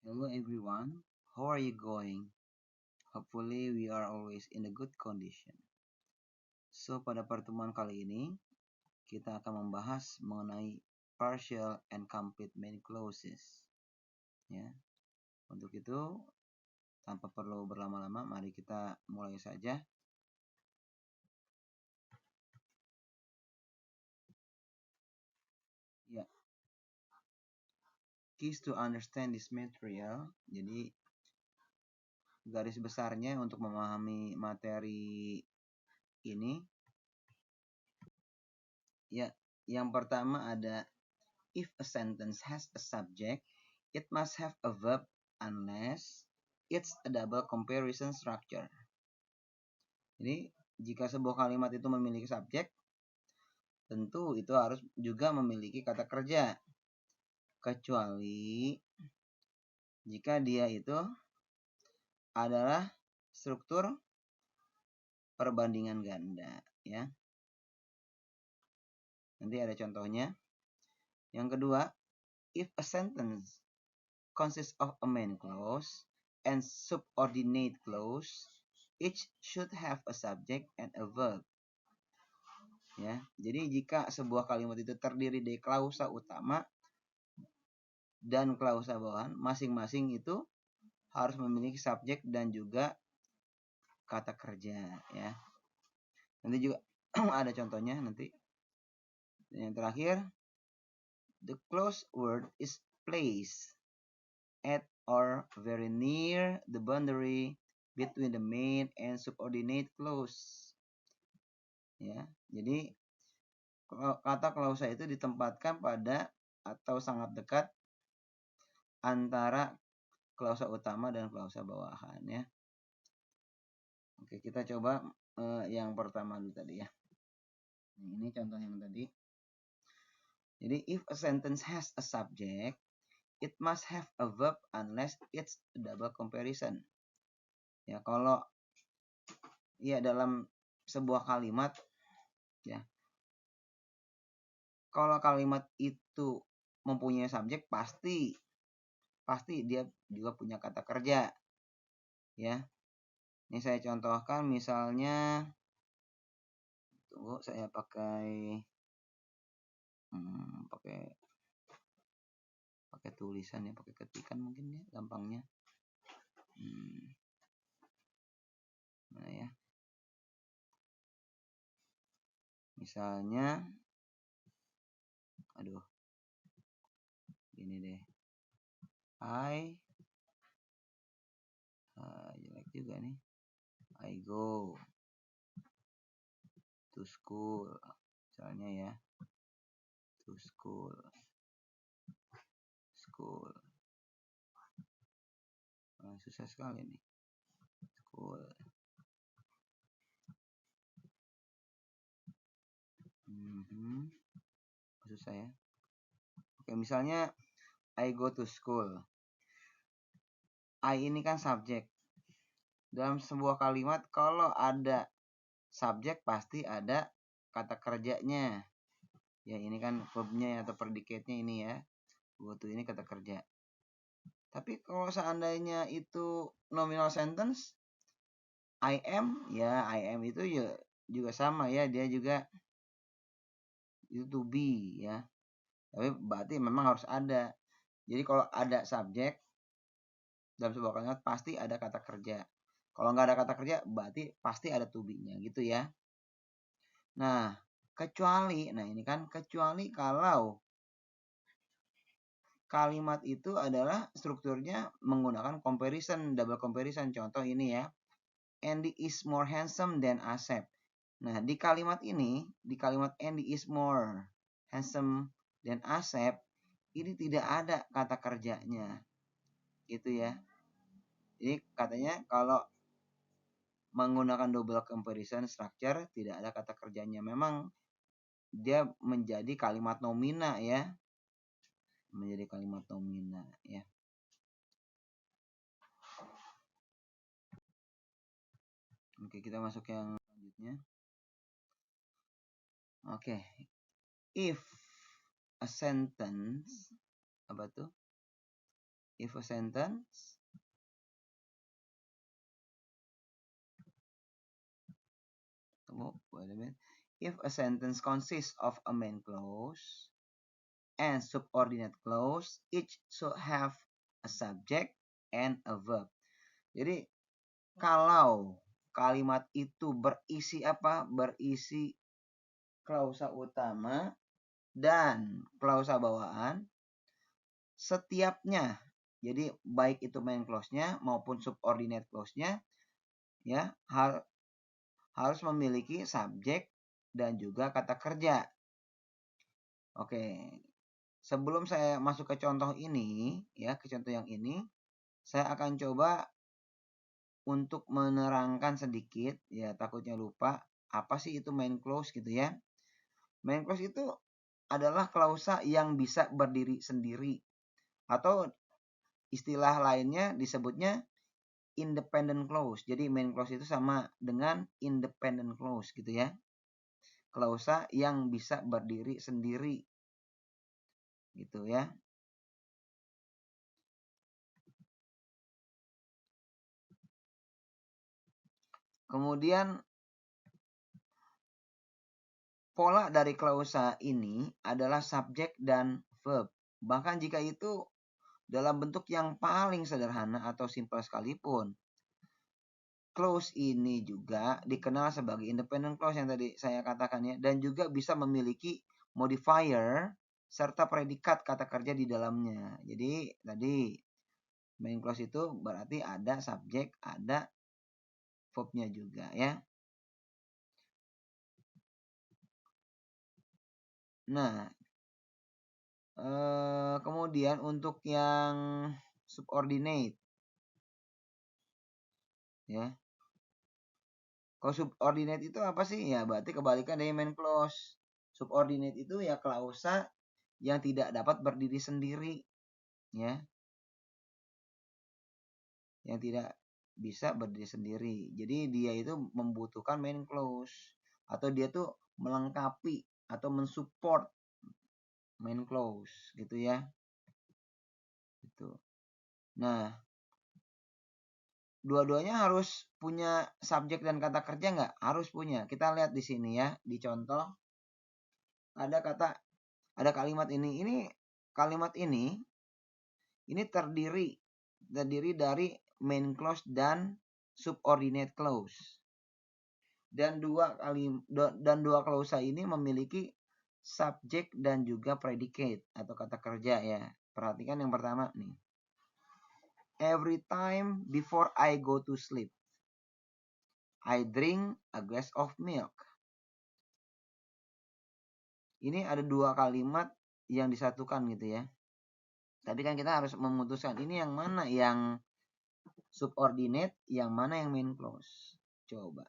Hello everyone, how are you going? Hopefully we are always in a good condition. So pada pertemuan kali ini kita akan membahas mengenai partial and complete main clauses. Ya, untuk itu tanpa perlu berlama-lama, mari kita mulai saja. Ya, keys to understand this material. Jadi garis besarnya untuk memahami materi ini. Ya, yang pertama ada if a sentence has a subject, it must have a verb unless it's a double comparison structure. Jadi, jika sebuah kalimat itu memiliki subjek, tentu itu harus juga memiliki kata kerja. Kecuali jika dia itu adalah struktur perbandingan ganda, ya. Nanti ada contohnya. Yang kedua, if a sentence consists of a main clause and subordinate clause, each should have a subject and a verb. Ya, jadi jika sebuah kalimat itu terdiri dari klausa utama dan klausa bawahan, masing-masing itu harus memiliki subjek dan juga kata kerja, ya. Nanti juga ada contohnya nanti. Yang terakhir, the clause word is placed at or very near the boundary between the main and subordinate clause. Ya, jadi kata klausa itu ditempatkan pada atau sangat dekat antara klausa utama dan klausa bawahan, ya. Oke, kita coba yang pertama dulu tadi, ya. Ini contoh yang tadi. Jadi if a sentence has a subject, it must have a verb unless it's a double comparison. Ya, kalau ya dalam sebuah kalimat, ya, kalau kalimat itu mempunyai subjek, pasti dia juga punya kata kerja, ya. Ini saya contohkan, misalnya, tunggu saya pakai tulisan, ya, pakai ketikan mungkin, ya, gampangnya. Nah, ya, misalnya, gini deh, jelek juga nih, I go to school, misalnya, ya, to school, susah sekali nih, school, susah, ya. Oke, misalnya I go to school, I ini kan subjek. Dalam sebuah kalimat kalau ada subjek pasti ada kata kerjanya. Ya, ini kan verbnya atau predicate-nya ini, ya. Go to ini kata kerja. Tapi kalau seandainya itu nominal sentence, I am, ya, I am itu ya juga sama, ya, dia juga itu to be, ya. Tapi berarti memang harus ada. Jadi kalau ada subjek dalam sebuah kalimat pasti ada kata kerja. Kalau nggak ada kata kerja berarti pasti ada to be-nya, gitu, ya. Nah, ini kan kecuali kalau kalimat itu adalah strukturnya menggunakan comparison, double comparison. Contoh ini, ya. Andy is more handsome than Asep. Nah, di kalimat Andy is more handsome than Asep, ini tidak ada kata kerjanya. Gitu, ya. Jadi katanya kalau menggunakan double comparison structure tidak ada kata kerjanya. Memang dia menjadi kalimat nomina, ya. Menjadi kalimat nomina, ya. Oke, kita masuk yang selanjutnya. Oke. If a sentence If a sentence if a sentence consists of a main clause and subordinate clause, each should have a subject and a verb. Jadi kalau kalimat itu berisi apa? Berisi klausa utama dan klausa bawaan, setiapnya, jadi baik itu main clause-nya maupun subordinate clause-nya, ya harus memiliki subjek dan juga kata kerja. Oke, sebelum saya masuk ke contoh ini, ya ke contoh yang ini, saya akan coba untuk menerangkan sedikit, ya takutnya lupa, apa sih itu main clause gitu ya. Main clause itu adalah klausa yang bisa berdiri sendiri, atau istilah lainnya disebutnya independent clause. Jadi main clause itu sama dengan independent clause gitu ya. Klausa yang bisa berdiri sendiri gitu ya. Kemudian pola dari klausa ini adalah subjek dan verb. Bahkan jika itu dalam bentuk yang paling sederhana atau simpel sekalipun, clause ini juga dikenal sebagai independent clause yang tadi saya katakan ya, dan juga bisa memiliki modifier serta predikat kata kerja di dalamnya. Jadi tadi main clause itu berarti ada subjek, ada verbnya juga ya. Nah, kemudian untuk yang subordinate, ya. Kalau subordinate itu apa sih? Ya berarti kebalikan dari main clause. Subordinate itu ya klausa yang tidak dapat berdiri sendiri, ya. Yang tidak bisa berdiri sendiri. Jadi dia itu membutuhkan main clause, atau dia tuh melengkapi atau mensupport main clause gitu ya. Gitu. Nah, dua-duanya harus punya subjek dan kata kerja nggak? Harus punya. Kita lihat di sini ya, di contoh ada kalimat ini. Ini kalimat ini terdiri dari main clause dan subordinate clause. Dan dua klausa ini memiliki subjek dan juga predicate atau kata kerja ya. Perhatikan yang pertama nih. Every time before I go to sleep, I drink a glass of milk. Ini ada dua kalimat yang disatukan gitu ya. Tadi kan kita harus memutuskan ini yang mana yang subordinate, yang mana yang main clause. Coba.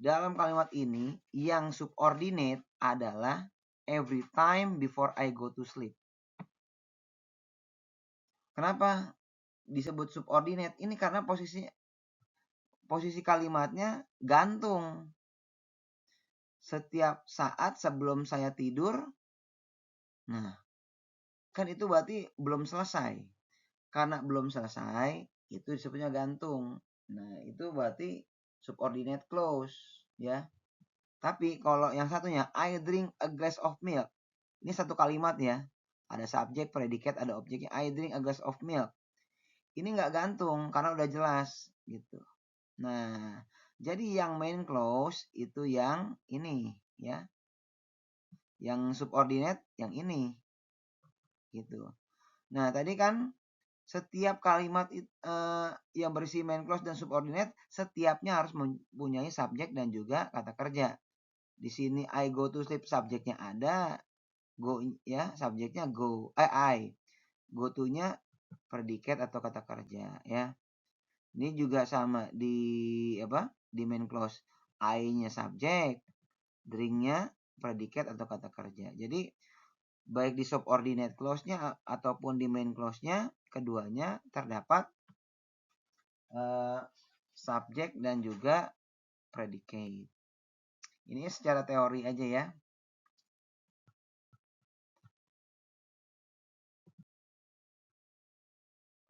Dalam kalimat ini, yang subordinate adalah every time before I go to sleep. Kenapa disebut subordinate? Ini karena posisi kalimatnya gantung. Setiap saat sebelum saya tidur, nah, kan itu berarti belum selesai. Karena belum selesai, itu disebutnya gantung. Nah, itu berarti subordinate clause, ya. Tapi kalau yang satunya, I drink a glass of milk. Ini satu kalimat ya. Ada subjek, predikat, ada objeknya. I drink a glass of milk. Ini nggak gantung karena udah jelas gitu. Nah, jadi yang main clause itu yang ini ya. Yang subordinate yang ini. Gitu. Nah, tadi kan setiap kalimat yang berisi main clause dan subordinate, setiapnya harus mempunyai subjek dan juga kata kerja. Di sini I go to sleep, subjeknya ada, go ya, subjeknya go, I. Go to-nya predikat atau kata kerja ya. Ini juga sama di Di main clause. I-nya subjek, drink-nya predikat atau kata kerja. Jadi baik di subordinate clause-nya ataupun di main clause-nya, keduanya terdapat subjek dan juga predicate. Ini secara teori aja ya.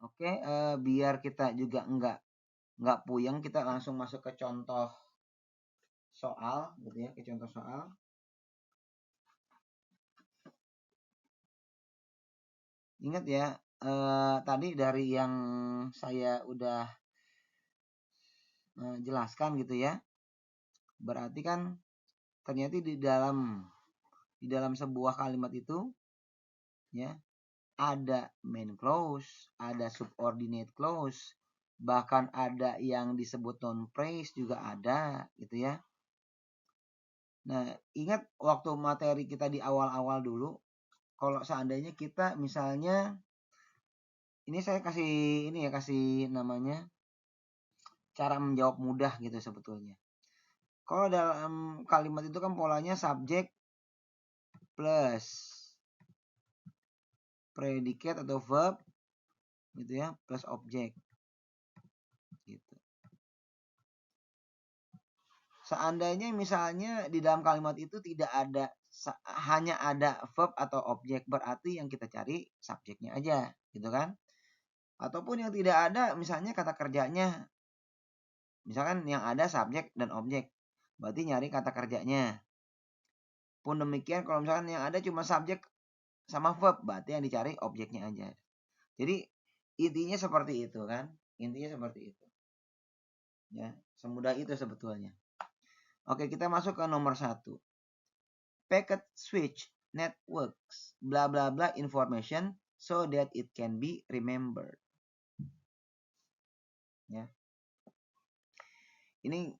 Oke, biar kita juga nggak puyeng, kita langsung masuk ke contoh soal, gitu ya, ke contoh soal. Ingat ya, tadi dari yang saya udah jelaskan gitu ya. Berarti kan ternyata di dalam sebuah kalimat itu ya ada main clause, ada subordinate clause, bahkan ada yang disebut non phrase juga ada gitu ya. Nah, ingat waktu materi kita di awal-awal dulu, kalau seandainya kita misalnya ini saya kasih namanya cara menjawab mudah gitu sebetulnya. Kalau dalam kalimat itu kan polanya subjek plus predikat atau verb gitu ya, plus objek gitu. Seandainya misalnya di dalam kalimat itu tidak ada hanya ada verb atau objek, berarti yang kita cari subjeknya aja gitu kan. Ataupun yang tidak ada misalnya kata kerjanya. Misalkan yang ada subjek dan objek, berarti nyari kata kerjanya. Pun demikian kalau misalkan yang ada cuma subjek sama verb, berarti yang dicari objeknya aja. Jadi intinya seperti itu kan. Intinya seperti itu. Ya, semudah itu sebetulnya. Oke, kita masuk ke nomor 1. Packet switch networks bla bla bla information so that it can be remembered. Ya. Ini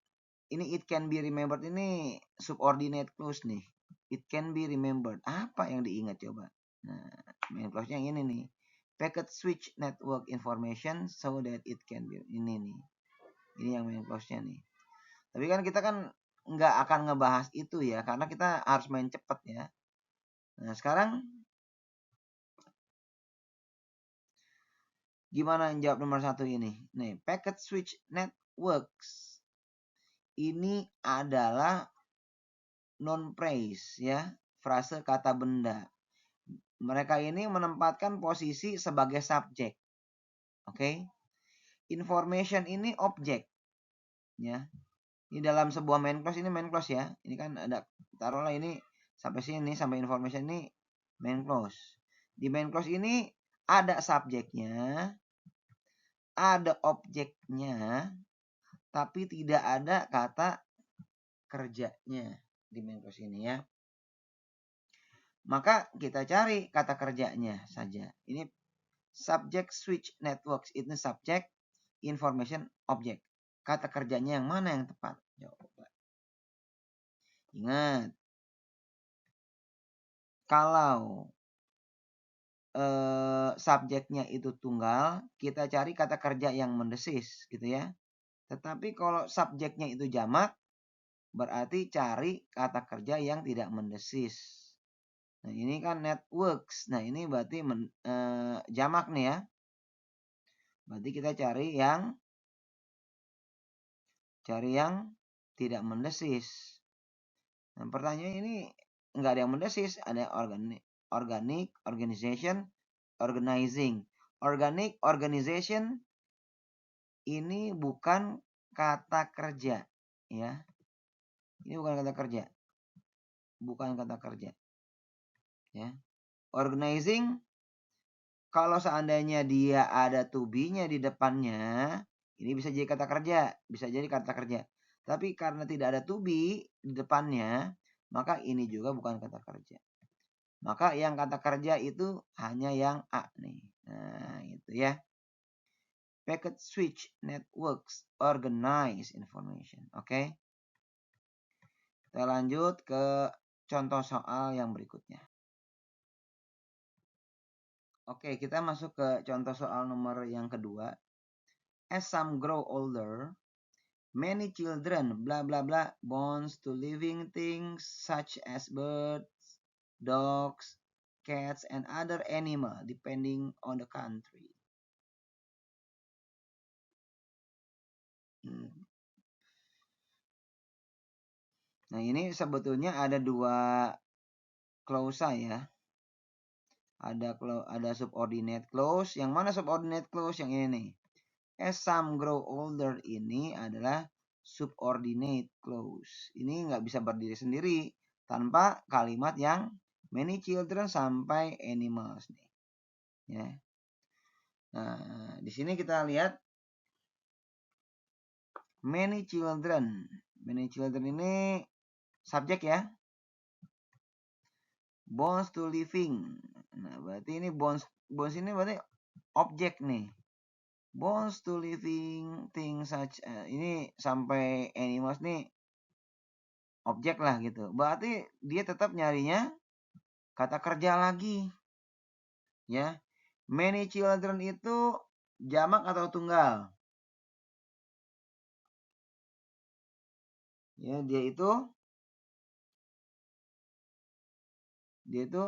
it can be remembered ini subordinate clause nih. It can be remembered. Apa yang diingat coba? Nah, main clause-nya yang ini nih. Packet switch network information so that it can be. Ini nih. Ini yang main clause-nya nih. Tapi kan kita kan nggak akan ngebahas itu ya. Karena kita harus main cepet ya. Nah, sekarang gimana jawab nomor 1 ini? Nih, packet switch networks. Ini adalah non phrase ya, frase kata benda. Mereka ini menempatkan posisi sebagai subjek. Oke. Information ini objek ya. Ini dalam sebuah main clause, ini main clause ya. Ini kan ada, taruhlah ini sampai sini, sampai information ini main clause. Di main clause ini ada subjeknya, ada objeknya, tapi tidak ada kata kerjanya di main clause ini ya. Maka kita cari kata kerjanya saja. Ini subject switch networks, itu subject, information, object. Kata kerjanya yang mana yang tepat? Coba. Ingat, kalau subjeknya itu tunggal, kita cari kata kerja yang mendesis gitu ya. Tetapi kalau subjeknya itu jamak, berarti cari kata kerja yang tidak mendesis. Nah, ini kan networks. Nah, ini berarti jamak nih ya. Berarti kita cari yang tidak mendesis. Nah, pertanyaan ini enggak ada yang mendesis, ada organic, organization, organizing. Organic, organization ini bukan kata kerja ya. Ini bukan kata kerja. Bukan kata kerja. Ya. Organizing, kalau seandainya dia ada to be-nya di depannya, ini bisa jadi kata kerja, bisa jadi kata kerja. Tapi karena tidak ada to be di depannya, maka ini juga bukan kata kerja. Maka yang kata kerja itu hanya yang A nih. Nah, itu ya. Packet switch networks organize information. Oke. Kita lanjut ke contoh soal yang berikutnya. Oke, kita masuk ke contoh soal nomor yang kedua. As some grow older, many children blah blah blah bonds to living things such as birds, dogs, cats, and other animal depending on the country. Nah, ini sebetulnya ada dua klausa ya. ada subordinate clause. Yang mana subordinate clause? Yang ini nih. As some grow older ini adalah subordinate clause. Ini nggak bisa berdiri sendiri tanpa kalimat yang many children sampai animals nih. Ya. Nah, di sini kita lihat many children. Many children ini subjek ya. Bonds to living. Nah, berarti ini bonds ini berarti objek nih. Bonds to living things such ini sampai animals nih objek lah gitu. Berarti dia tetap nyarinya kata kerja lagi. Ya. Many children itu jamak atau tunggal? Ya, dia itu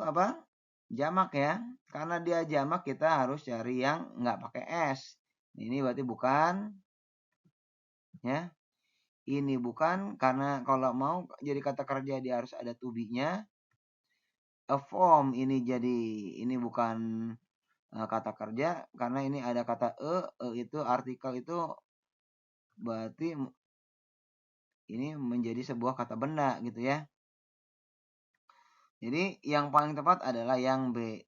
apa? Jamak ya. Karena dia jamak kita harus cari yang nggak pakai S. Ini berarti bukan ya. Ini bukan, karena kalau mau jadi kata kerja dia harus ada to be-nya. A form ini bukan kata kerja karena ini ada kata itu artikel itu berarti ini menjadi sebuah kata benda gitu ya. Jadi yang paling tepat adalah yang B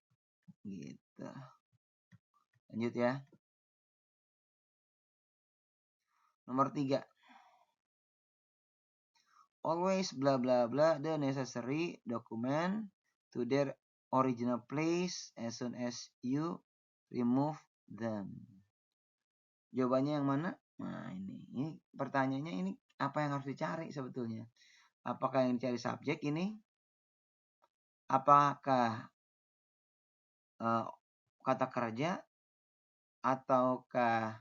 gitu. Lanjut ya. Nomor 3. Always bla bla bla the necessary document to their original place as soon as you remove them. Jawabannya yang mana? Nah, ini pertanyaannya ini apa yang harus dicari sebetulnya? Apakah yang dicari subjek ini? Apakah kata kerja ataukah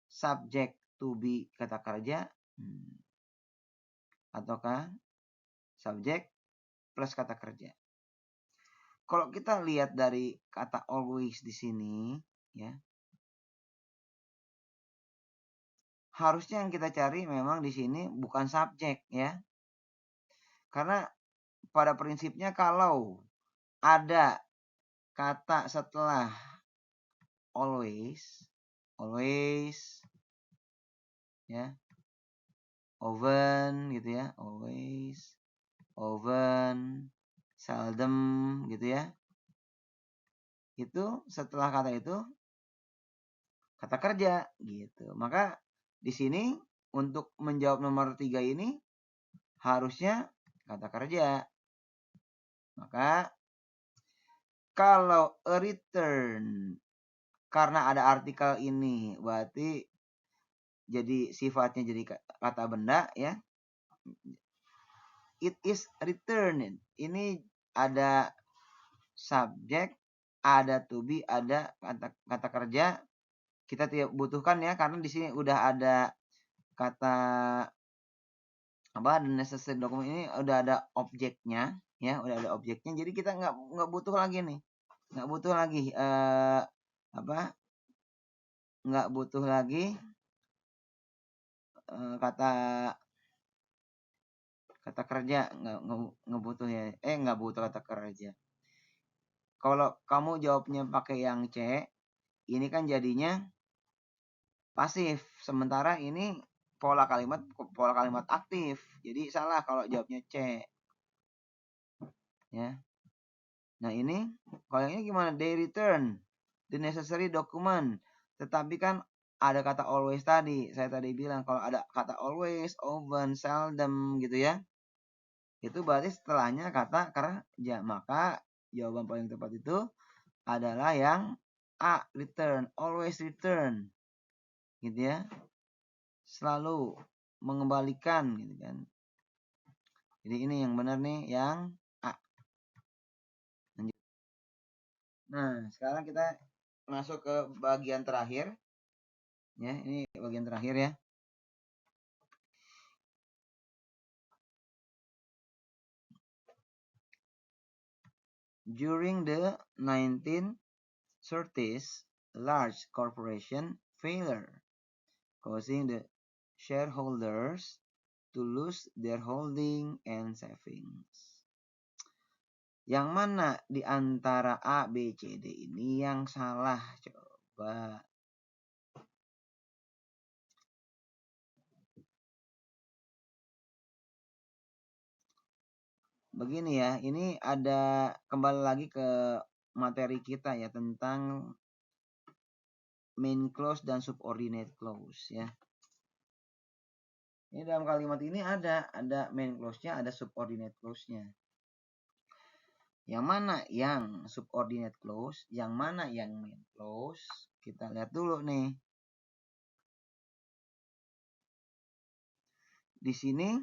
subjek to be kata kerja? Ataukah subjek plus kata kerja? Kalau kita lihat dari kata always di sini, ya, harusnya yang kita cari memang di sini bukan subjek, ya. Karena pada prinsipnya kalau ada kata setelah always, ya, often gitu ya, always, often, seldom gitu ya. Itu setelah kata itu kata kerja gitu. Maka di sini untuk menjawab nomor 3 ini harusnya kata kerja. Maka kalau a return karena ada artikel ini berarti jadi sifatnya jadi kata benda ya. It is returned. Ini ada subjek, ada to be, ada kata kerja. Kita tidak butuhkan ya karena di sini udah ada kata apa the necessary document ini udah ada objeknya ya, udah ada objeknya. Jadi kita nggak butuh lagi nih. Nggak butuh lagi nggak butuh lagi kata kerja nggak butuh ya nggak butuh kata kerja. Kalau kamu jawabnya pakai yang C ini kan jadinya pasif, sementara ini pola kalimat aktif, jadi salah kalau jawabnya C ya. Nah ini kalau yang ini gimana? They return the necessary document, tetapi kan ada kata always tadi. Saya tadi bilang kalau ada kata always, often, seldom gitu ya, itu berarti setelahnya kata kerja. Maka jawaban paling tepat itu adalah yang A, return, always return gitu ya, selalu mengembalikan gitu kan. Jadi ini yang benar nih yang A. Lanjut. Nah sekarang kita masuk ke bagian terakhir ya, ini bagian terakhir ya. During the 1930s, large corporation failure, causing the shareholders to lose their holding and savings. Yang mana di antara A, B, C, D ini yang salah? Coba. Begini ya, ini ada kembali lagi ke materi kita ya tentang main clause dan subordinate clause ya. Ini dalam kalimat ini ada main clause-nya, ada subordinate clause-nya. Yang mana yang subordinate clause, yang mana yang main clause? Kita lihat dulu nih. Di sini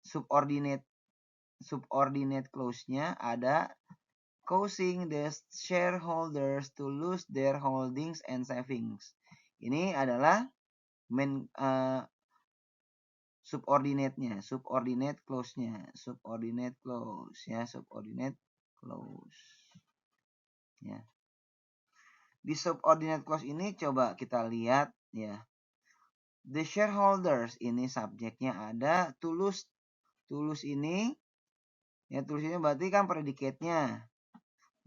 subordinate clause-nya ada causing the shareholders to lose their holdings and savings. Ini adalah main subordinate-nya, subordinate clause-nya, subordinate clause ya, subordinate clause. Ya. Di subordinate clause ini coba kita lihat ya. The shareholders ini subjeknya ada, to lose ini ya, tulus ini berarti kan predikatnya.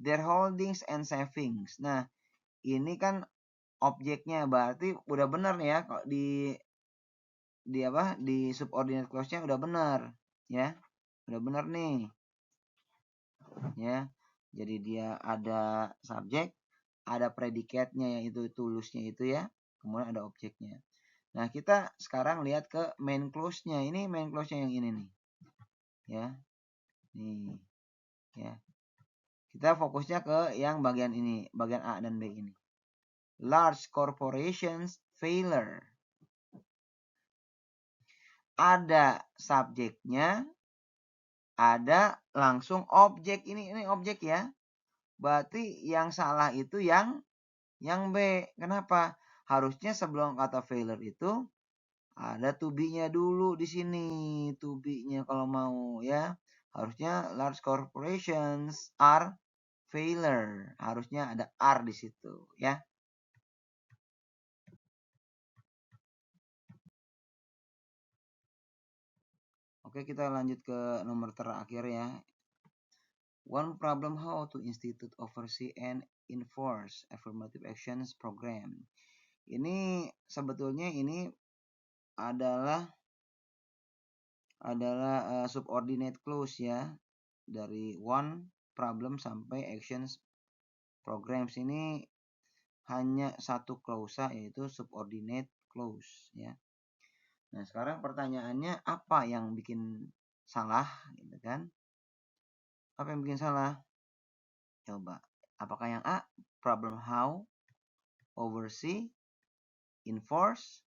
Their holdings and savings. Nah, ini kan objeknya, berarti udah benar nih ya kalau di subordinate clause-nya udah benar ya. Udah benar nih. Ya. Jadi dia ada subjek, ada predikatnya yaitu tulusnya itu ya. Kemudian ada objeknya. Nah, kita sekarang lihat ke main clause-nya. Ini main clause-nya yang ini nih. Ya. Nih. Ya. Kita fokusnya ke yang bagian ini, bagian A dan B ini. Large corporations failure. Ada subjeknya, ada langsung objek. Ini objek ya. Berarti yang salah itu yang B. Kenapa? Harusnya sebelum kata failure itu ada to be-nya dulu di sini. To be-nya kalau mau ya. Harusnya large corporations are failure. Harusnya ada are di situ ya. Oke, kita lanjut ke nomor terakhir ya. One problem, how to institute, oversee, and enforce affirmative actions program. Ini sebetulnya ini adalah subordinate clause ya. Dari one problem sampai actions programs ini hanya satu klausa yaitu subordinate clause ya. Nah, sekarang pertanyaannya apa yang bikin salah gitu kan? Apa yang bikin salah? Coba. Apakah yang A, problem how, oversee, enforce,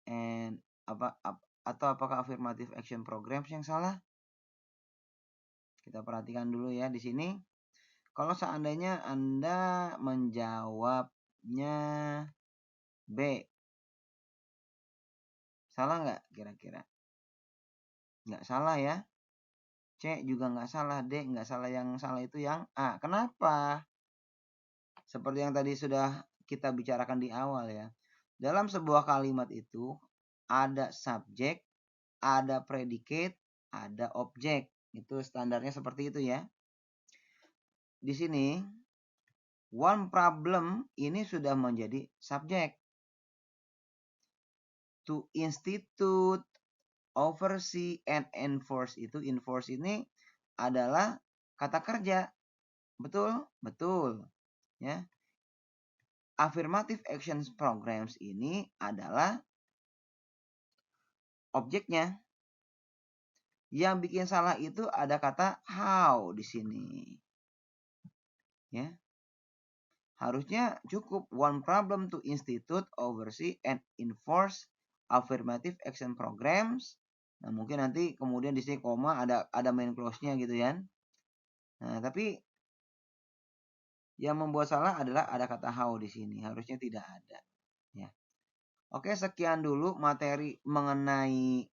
and atau apakah affirmative action programs yang salah? Kita perhatikan dulu ya di sini. Kalau seandainya Anda menjawabnya B, salah nggak kira-kira? Nggak salah ya. C juga nggak salah, D nggak salah, yang salah itu yang A. Kenapa? Seperti yang tadi sudah kita bicarakan di awal ya. Dalam sebuah kalimat itu ada subjek, ada predicate, ada objek. Itu standarnya seperti itu ya. Di sini one problem ini sudah menjadi subjek. To institute, oversee, and enforce itu, enforce ini adalah kata kerja. Betul? Betul. Ya. Affirmative actions programs ini adalah objeknya. Yang bikin salah itu ada kata how di sini. Ya. Harusnya cukup one problem to institute, oversee, and enforce affirmative action programs. Nah, mungkin nanti kemudian di sini koma ada main clause-nya gitu ya. Nah, tapi yang membuat salah adalah ada kata how di sini. Harusnya tidak ada. Ya. Oke, sekian dulu materi mengenai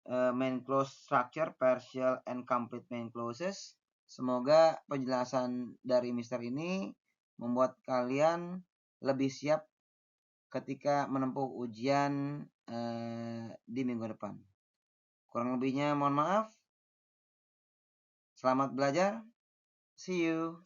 main clause structure, partial, and complete main clauses. Semoga penjelasan dari Mister ini membuat kalian lebih siap ketika menempuh ujian di minggu depan. Kurang lebihnya mohon maaf. Selamat belajar. See you.